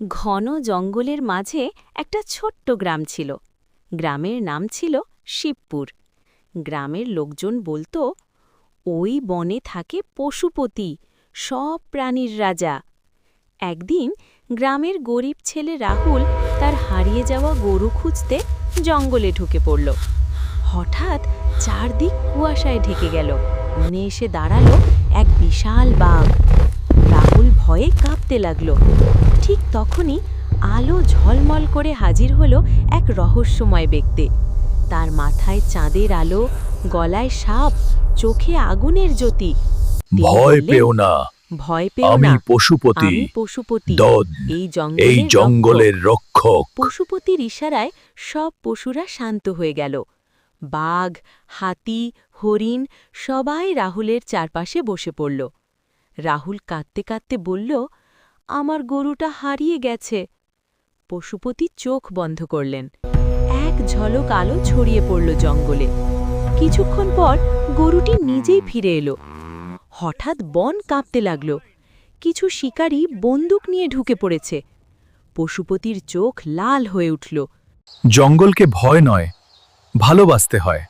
ঘন জঙ্গলের মাঝে একটা ছোট্ট গ্রাম ছিল। গ্রামের নাম ছিল শিবপুর। গ্রামের লোকজন বলতো, ওই বনে থাকে পশুপতি, সব প্রাণীর রাজা। একদিন গ্রামের গরিব ছেলে রাহুল তার হারিয়ে যাওয়া গরু খুঁজতে জঙ্গলে ঢুকে পড়ল। হঠাৎ চারদিক কুয়াশায় ঢেকে গেল। মনে এসে দাঁড়ালো এক বিশাল বাঘ। রাহুল ভয়ে কাঁপতে লাগল। ঠিক তখনই আলো ঝলমল করে হাজির হলো এক রহস্যময় ব্যক্তি। তার মাথায় চাঁদের আলো, গলায় সাপ, চোখে আগুনের জ্যোতি। তিনি ভয় বললেন, পেও না, ভয় পেও আমি না, পশুপতি, আমি পশুপতি, দদ, এই এই জঙ্গলের জঙ্গলের রক্ষক। পশুপতির ইশারায় সব পশুরা শান্ত হয়ে গেল। বাঘ, হাতি, হরিণ সবাই রাহুলের চারপাশে বসে পড়ল। রাহুল কাঁদতে কাঁদতে বলল, আমার গরুটা হারিয়ে গেছে। পশুপতি চোখ বন্ধ করলেন। এক ঝলক আলো ছড়িয়ে পড়ল জঙ্গলে। কিছুক্ষণ পর গরুটি নিজেই ফিরে এলো। হঠাৎ বন কাঁপতে লাগল। কিছু শিকারী বন্দুক নিয়ে ঢুকে পড়েছে। পশুপতির চোখ লাল হয়ে উঠল। জঙ্গলকে ভয় নয়, ভালোবাসতে হয়।